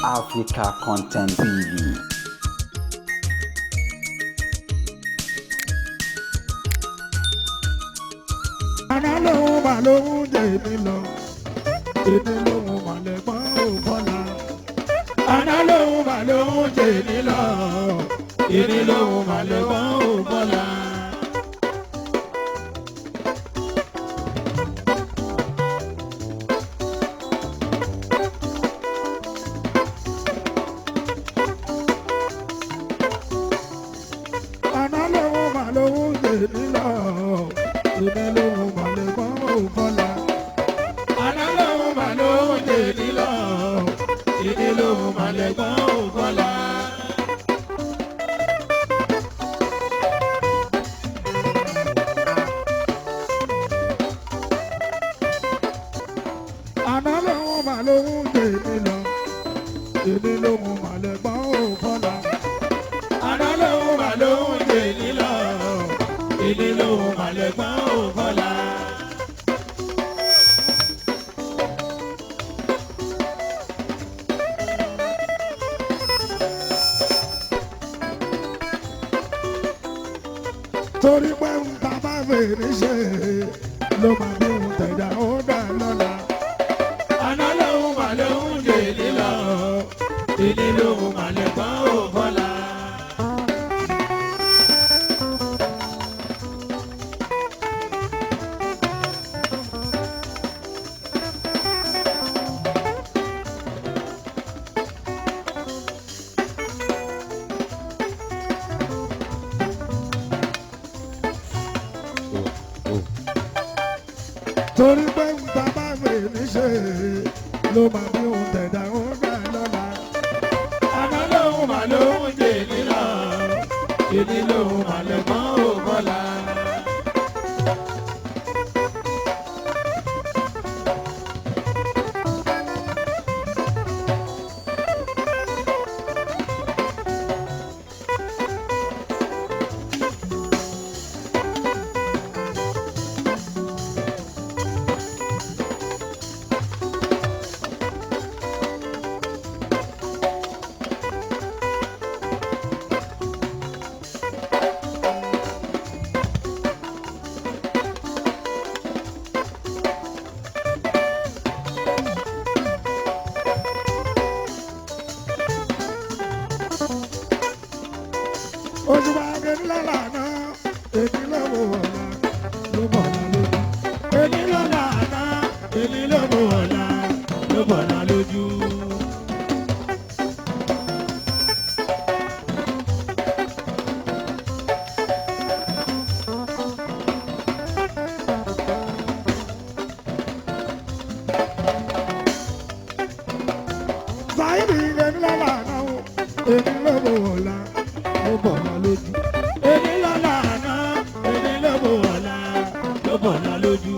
Africa Content TV. Àná lòun mà lòun jẹ èmi lọ, èmi lòun mà lẹ́gbọ́n ò bọ́lá. Àná lòun mà lòun jẹ èmi lọ, èmi lòun mà lẹ́gbọ́n ò bọ́lá. Àná lòun mà lòun jẹ èmi lọ, èmi lòun mà lẹ́gbọ́n ò bọ́lá. Àná lòun mà lòun jẹ èmi lọ, èmi lòun mà lẹ́gbọ́n ò bọ́lá. Àná lòun mà lòun jẹ èmi lọ, èmi lòun mà lẹ́gbọ́n ò bọ́lá. Àná lòun mà lòun jẹ èmi lọ, èmi lòun mà lẹ́gbọ́n ò bọ́lá. Torí pé ń ta bá fèrè ṣe ló máa bí ń tẹ̀dá ó dà lọ́la. Àná lòun mà lòun jẹ èmi lọ, èmi lòun mà lẹ́gbọ́n ò bọ́lá. Torí pé ń ta bá fèrè ṣe ló máa bí ń tẹ̀dá ó dà lọ́la. Àná lòun mà lòun jẹ èmi lọ, èmi lòun mà lẹ́gbọ́n ò bọ́lá. Ojúbà gẹ̀ẹ́ni lọ́la náà, èmi lọ́wọ́ ọ̀la ló bọ̀lá lójú. Èmi lọ́la náà, èmi lọ́wọ́ ọ̀la ló bọ̀lá lójú. Sáyidì gẹ̀ẹ́ni lọ́la náà, èmi lọ́wọ́ ọ̀la ló bọ̀lá lójú. Èmi lọ́la náà, èmi lọ́wọ́ ọ̀la ló bọ̀lá lójú.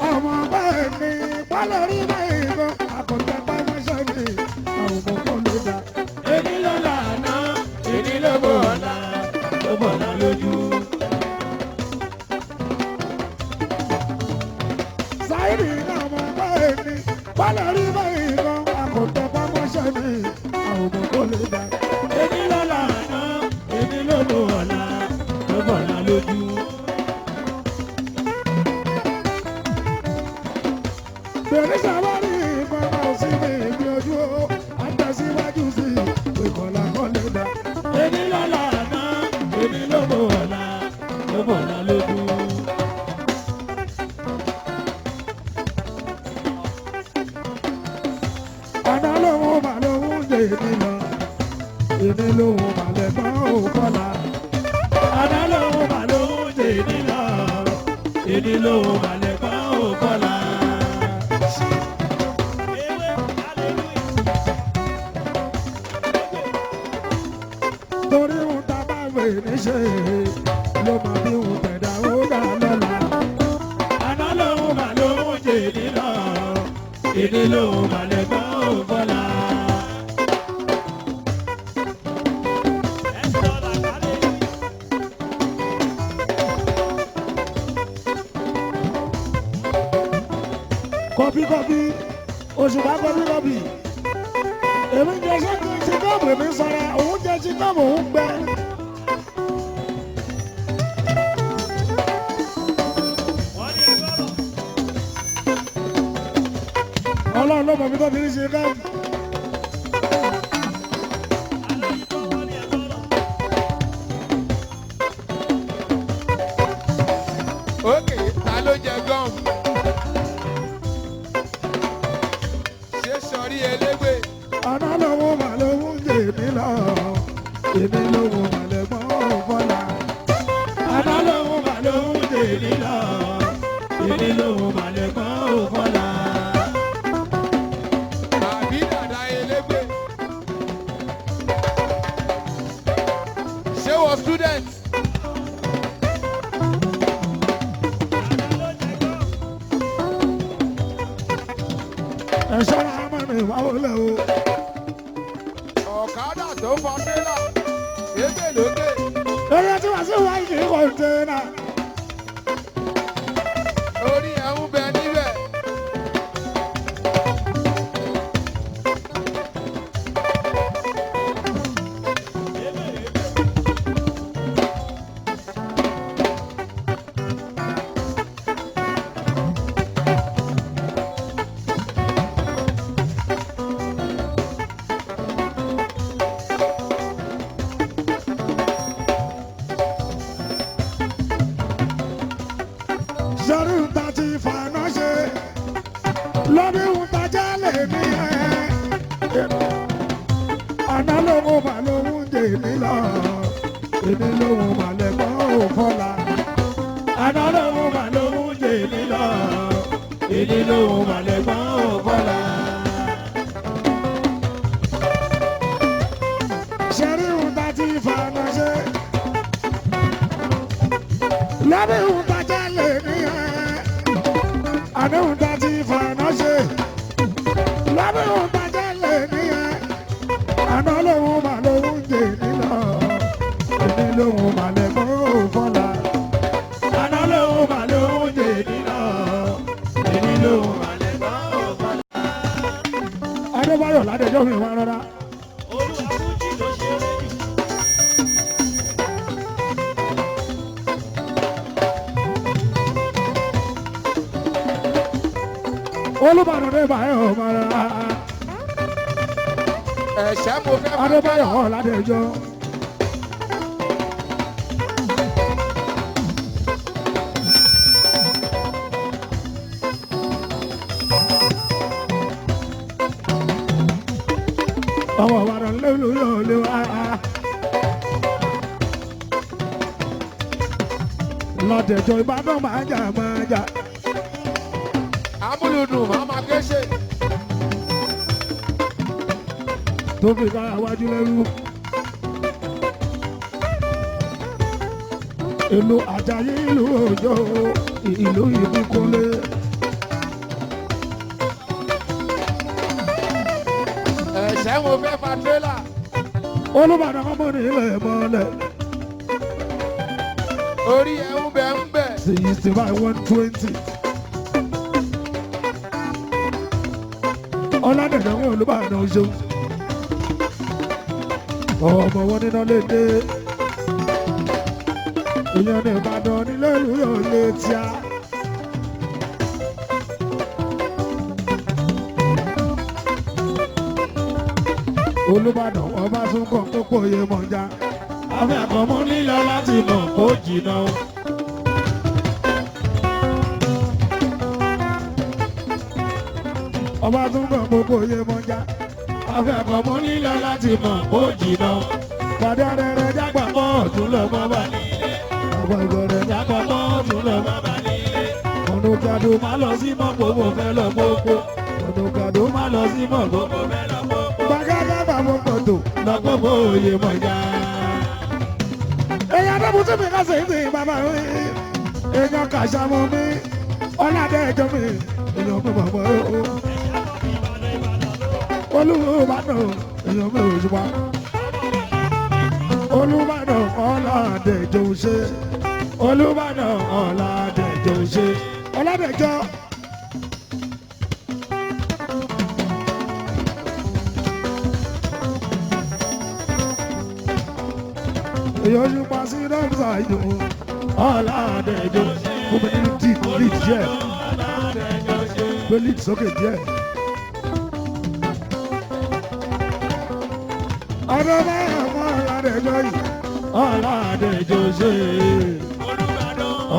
Ọmọ bẹ́ẹ̀ ni pálọ̀rí báyìí gan, àkọ́tẹ́ bá wọ́n ṣe mí, àwọn ọmọ kan ló dá. Èmi lọ́la náà, èmi lọ́wọ́ ọ̀la ló bọ̀lá lójú. Sáyidì náà mọ báyìí ni pálọ̀rí báyìí gan, àkọ́tẹ́ bá wọ́n ṣe mí, àwọn ọmọ kan ló dá. Èmi lọ́la náà, èmi lọ́wọ́ ọ̀la ló bọ̀lá lójú. Bẹ̀rẹ̀ sábàárì ìfọ̀nà sí mi ìbí ojú ó, àtẹ̀síwájú sí ìkọlà kọ́lé dá. Èmi lọ́la náà, èmi lọ́wọ́ ọ̀la ló bọ̀lá lójú. Àná lòun mà lòun jẹ èmi lọ, èmi lòun mà lẹ́gbọ́n ò bọ́lá. Àná lòun mà lòun jẹ èmi lọ, èmi lòun mà lẹ́gbọ́n ò bọ́lá. Torí ń ta bá fèrè ṣe ló máa bí ń tẹ̀dá ó dà lọ́la. Àná lòun mà lòun jẹ èmi lọ, èmi lòun mà lẹ́gbọ́n ò bọ́lá. kọbíkọbí òṣùpá kọbíkọbí èmi jẹ ṣe kọ́ọ̀bù èmi sọ̀rọ̀ òun jẹ ṣe kọ́ọ̀bù òun gbẹ. ọlọ́run ló mọ̀ mi tó fi ní ṣe kọ́ọ̀bù. Ókè, ta ló jẹ gọ́ọ̀mù? Ṣé sọrí elégbè? Àná lówó mà lówó ń jè mí lọ, èmi lówó mà lẹ́gbọ́n fọlá. Àná lówó mà lówó ń jè mí lọ, èmi lówó mà lẹ́gbọ́n fọlá. Àbí dàda elégbè? Ṣé wọ student? Ẹ ṣọ́ra mọ́ mi wá wọlé o. Ọ̀kadà tó fọ tírélà, ègbè lókè. Eré tí wàá sí wáyé kì í kọ̀ǹténà. Orí ẹ̀ ń bẹ níbẹ̀. Sọ́rí ń ta ti fàánà ṣe, lórí ń ta jálè mí ẹ̀. Àná lówó mà lówó ń jè mí lọ, èmi lówó mà lẹ́gbọ́n fọlá. Àná lówó mà lówó ń jè mí lọ, èmi lówó mà lẹ́gbọ́n fọlá. Sọ́rí ń ta ti fàánà ṣe, lórí ń ta jálè mí ẹ̀. Àná ń ta ti fàánà ṣe, lórí ń ta jálè mí ẹ̀. Àná lówó mà lówó ń jè mí lọ, èmi lówó mà lẹ́gbọ́n fọlá. Àná lówó mà lówó ń jè mí lọ, èmi lówó mà lẹ́gbọ́n fọlá. Adébáyọ̀ Ládẹjọ́ mi wá rárá. Olúbàdàn dé báyọ̀ máa rárá. Ẹ̀ṣẹ́ mo fẹ́ fà Adébáyọ̀ Ládẹjọ́. Ọmọ Ìbàdàn lẹ́nu yóò lé wá. Ládẹjọ́ Ìbàdàn máa jà máa jà. Amúlùdùn máa ma kéṣe. Tó fi ká wájú lẹ́rú. Ìlú Àjàyí ìlú Òjó ìlú Ìbíkúnlé. Ẹ̀ṣẹ́ mo fẹ́ fà tírélà. Olúbàdàn ọmọ nílẹ̀ mọ́lẹ̀. Orí ẹ̀ ń bẹ ń bẹ. 65-120. Ọládẹ̀dẹ̀ wọn Olúbàdàn ṣe. Ọmọ wọn níná lè dé. Ìyẹn ní Ìbàdàn nílé ìlú yóò lè tíá. Olúbàdàn ọba tún kàn tó pòye mọ̀já. Afẹ́ àkọ́mọ́ nílò láti mọ̀ kó jìnnà o. Ọba tún kàn tó pòye mọ̀já. Afẹ́ àkọ́mọ́ nílò láti mọ̀ kó jìnnà o. Pàdé arẹrẹ jágbà mọ́ ọ̀tún lọ mọ́ bá nílé. Àgbà ìgbọ̀rẹ̀ jágbà mọ́ ọ̀tún lọ mọ́ bá nílé. Ònùkàdó má lọ sí mọ́ gbogbo fẹ́ lọ gbogbo. Ònùkàdó má lọ sí mọ́ gbogbo fẹ́ lọ gbogbo. Gbàgádà bàbá kòtò lọ gbogbo òye mọ̀já. Èèyàn tó bùtù mi ká sèé sí bàbá mi. Èèyàn kàṣà mọ́ mi. Ọládẹ̀jọ́ mi. Èèyàn mi bàbá o. Olúbàdàn èèyàn mi ò ṣùpá. Olúbàdàn Ọládẹ̀jọ́ ṣe. Olúbàdàn Ọládẹ̀jọ́ ṣe. Ọládẹ̀jọ́ Èyí pa sí dọ́kítà ìjọ. Ọ̀làdẹ̀jọ. Fún mi ní lead díẹ̀. Gbé lead sókè díẹ̀. Ọdún máa mọ Ọ̀làdẹ̀jọ yìí. Ọ̀làdẹ̀jọ ṣe.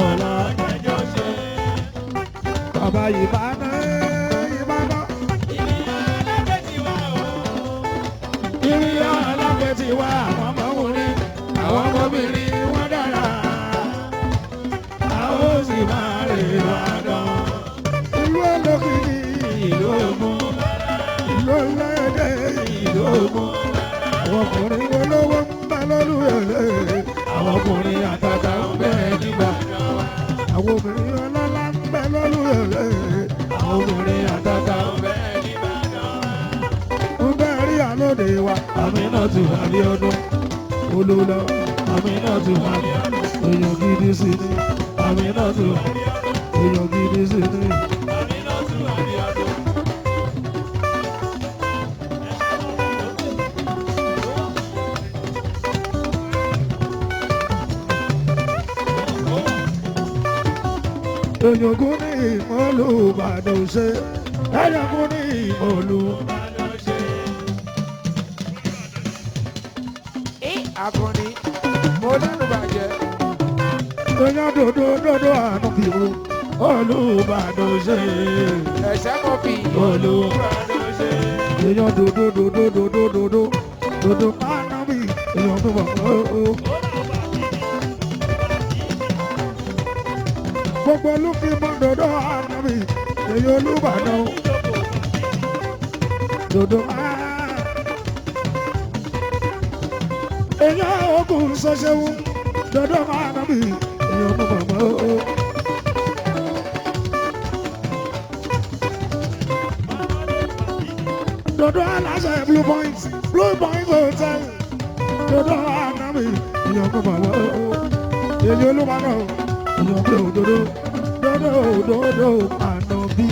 Ọ̀làdẹ̀jọ ṣe. Bàbá Ìbàdàn. Ìrìyà alágbè ti wá àwọn ọmọkùnrin, àwọn ọmọbìnrin wọn dára. A ó sì máa rè wá dán. Ìlú olókìkí ìlú Ògùn, ìlú ọlọ́dẹ ìlú Ògùn. Àwọn ọkùnrin olówó ń bẹ lólùyọ̀lé, àwọn ọkùnrin àtàtà ń bẹ nígbà. Àwọn obìnrin ọlọ́lá ń bẹ lólùyọ̀lé, àwọn obìnrin àtàtà ń bẹ nígbà. Lóde wa, Aminatu Abiodun olùlọ, Aminatu Abiodun èèyàn gidi sí ni, Aminatu èèyàn gidi sí ni. Aminatu Abiodun. Èèyàn kún ní Olúbàdàn ṣe, èèyàn kún ní Olúbàdàn. Akọni, mo lẹ́nu bàjẹ́. Èèyàn dòdò àánú fi wo Olúbàdàn ṣe. Ẹ̀ṣẹ́ mo fi Olúbàdàn ṣe. Èèyàn dòdò àánú mi, èèyàn tó bọ̀ ó. Gbogbo olúfi mọ dòdò àánú mi, èèyàn Olúbàdàn. Dòdò àánú. Èèyàn ogun ṣoṣewu dọdọ máa nà mí èèyàn mú bàbá o. Dọdọ aláṣẹ Blue Point Hotel dọdọ máa nà mí èèyàn mú bàbá o. Èyí Olúbàdàn èèyàn bí òdodo dọdọ ànàbí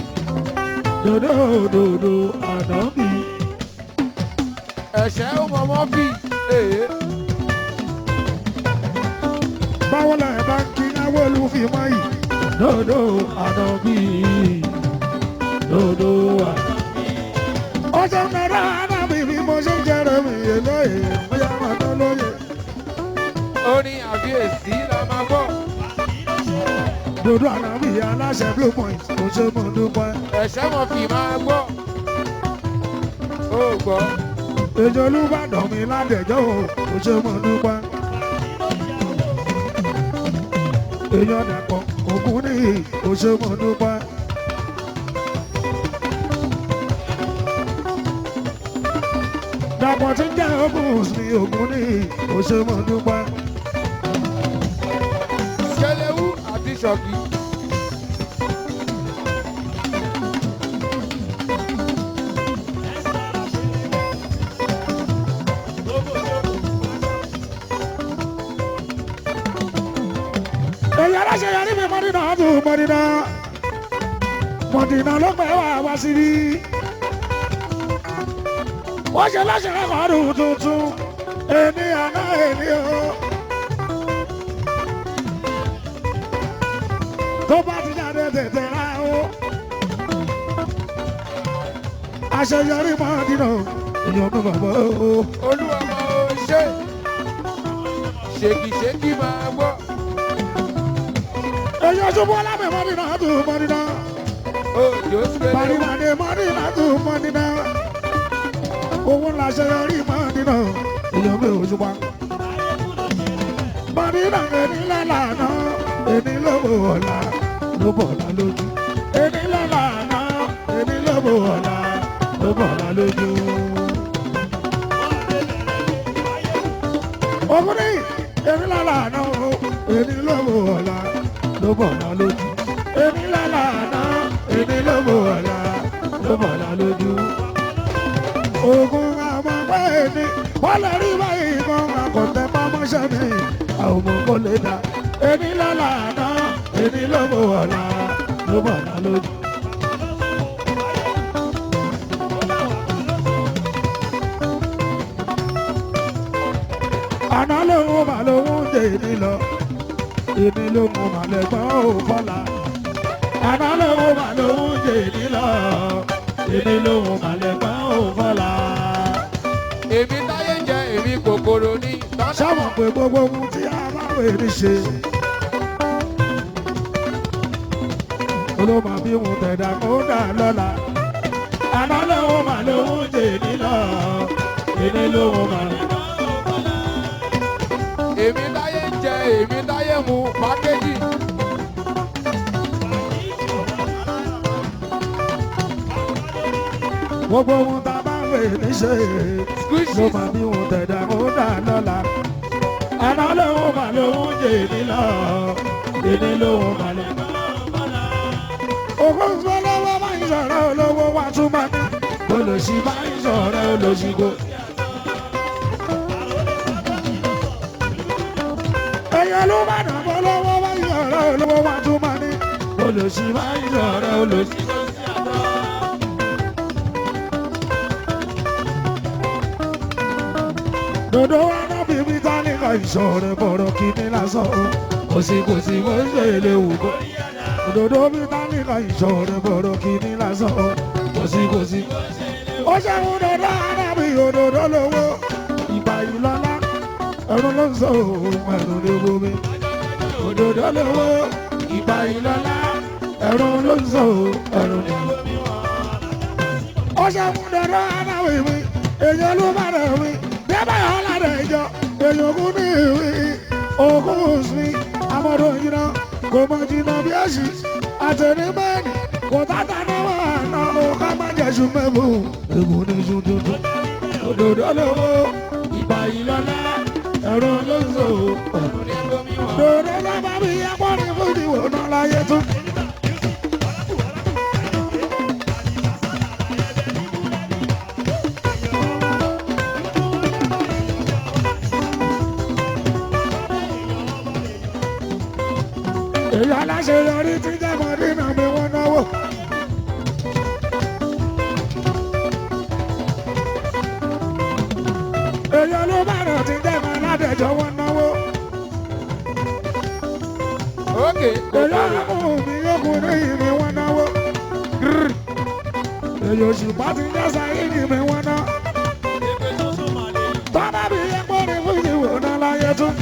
dọdọ ànàbí. Ẹ̀ṣẹ́ ó mọ̀ mọ́ fi báwo la ẹ̀ bá ń kí náwó olúfi mọ́ yìí. Dòdò ànàbí dòdò ànàbí. Ọjọ́ náírà ànàbí bí mo ṣe ń jẹ́rẹ̀ mi yé lóye bóyá máa tán lóye. Ó ní àbíyèsí la máa bọ̀. Dòdò ànàbí aláṣẹ Blue Point kò ṣe mọ̀ dúpẹ́. Ẹ̀ṣẹ́ mo fi máa gbọ́. Ó gbọ́. Èjì Olúbàdàn mi ládẹjọ́ kò ṣe mọ̀ dúpẹ́. Èèyàn dàpọ̀ ògùn ní òṣèmọ̀ dúpẹ́. Dàpọ̀ tí ń jẹ́ ògùn ní ògùn ní òṣèmọ̀ dúpẹ́. Ṣẹlẹ̀wú àti Ṣọ̀kì. Èyí aláṣẹ yẹn níbi Mọ́dínà tó Mọ́dínà ló pẹ́ wá sí rí. Wọ́n ṣe láṣẹ ọdún tuntun èmi àná èmi o. Tó bá ti jáde tètè rà o. Àṣeyọrí Mọ́dínà èèyàn tó bàbá o. Olúwa máa ń ṣe ṣèkìṣèkì máa gbọ́. Èyàn ṣubú alábẹ̀ Mọ́dínà tó Mọ́dínà. Òjò ṣẹlẹ̀. Pàrìmàdé Mọ́dínà tó Mọ́dínà. Owó ńlá ṣeyọrí Mọ́dínà. Èyàn mi ò ṣùpá. Mọ́dínà ẹni lálàánà. Ẹni lóbò ọ̀la. Lóbò ọ̀la lójú. Ẹni lálàánà. Ẹni lóbò ọ̀la. Lóbò ọ̀la lójú. Ọkùnrin ẹni lálàánà. Ẹni lóbò ọ̀la. Ló bọ̀ ọ̀la lójú. Èmi lọ́la àná, èmi ló bọ̀ ọ̀la, ló bọ̀ ọ̀la lójú. Ogun àmọ́ pé èmi, wọ́n lè rí báyìí kan àkọ́tẹ́ pamọ́ṣẹ́ mi, àwọn ọmọ kò lè dá. Èmi lọ́la àná, èmi ló bọ̀ ọ̀la, ló bọ̀ ọ̀la lójú. àná lòun mà lòun jẹ èmi lọ èmi lòun mà lẹ́gbọ́n ò kọ́lá àná lòun mà lòun jẹ èmi lọ èmi lòun mà lẹ́gbọ́n ò kọ́lá. èmi táyé jẹ èmi kòkòrò ní. sáwọn pé gbogbo ohun tí a máa wè ní ṣe olóma bí wọn tẹ̀dá kó dà lọ́la àná lòun mà lòun jẹ èmi lọ èmi lòun mà lẹ́gbọ́n ò kọ́lá. èmi táyé jẹ èmi táyé mu pákéjì. gbogbo ohun tá a bá wè ní ṣe ló máa bí wọn tẹ̀dá kó dà lọ́la àná lòun mà lòun jẹ èmi lọ èmi lòun mà lẹ́gbọ́n ò kọ́lá. òkú sọlọ́wọ́ máa ń sọ̀rọ̀ olówó wa tún máa ní olòṣì máa ń sọ̀rọ̀ olòṣì kò. èèyàn ló bá dàn bọ́ lọ́wọ́ máa ń sọ̀rọ̀ olówó wa tún máa ní olòṣì máa ń sọ̀rọ̀ olòṣì kò. dodo wa náà bí mi ta ní ká ìṣòro bọ̀rọ̀ kìíní lásán o kò sí bó ṣe lè wù kó. dodo mi ta ní ká ìṣòro bọ̀rọ̀ kìíní lásán o kò sí. ó ṣẹ́gun dodo arábì òdòdó lówó ìgbà yìí lọ́lá ẹ̀rù ló ń sọ òun ẹ̀rù ní bomi. òdòdó lówó ìgbà yìí lọ́lá ẹ̀rù ló ń sọ òun ẹ̀rù ní bomi. ó ṣẹ́gun dodo arábì mi èèyàn ló bá rẹ̀ mi. Bẹ́ẹ̀ ọ̀làdẹ̀ ìjọ èèyàn kún ní ìwé òkun sí amọ̀dọ̀ jìnnà kò mọ̀ jìnnà bí ẹ̀sì àtẹnumẹ́ni kò tàtà náwó àná ọ̀ká má jẹ̀sù mẹ́bù èmù ní iṣu tuntun. òdòdó lówó ìgbà yìí lọ́lá ẹ̀rọ ló ń sọ ẹ̀rọ ní ẹgbẹ́ mi wọ̀. òdòdó lọ́ba bí ẹ̀pọ̀ ní fún ìwò náà láyé tún. èyí aláṣeyọrí tí jẹ́mọ̀dé náà mi wọ́n náwó. èyí olúbàdàn tí jẹ́mọ̀ aládẹ̀jọ́ wọ́n náwó. ókè èyí ọlọ́mọ mi yókù ní ìmí wọ́n náwó. èyí òṣùpá tí jẹ́ sáyé ní ìmí wọ́n ná. tọ́ba bí ẹgbẹ́ ní fún ìwò náà láyé tún.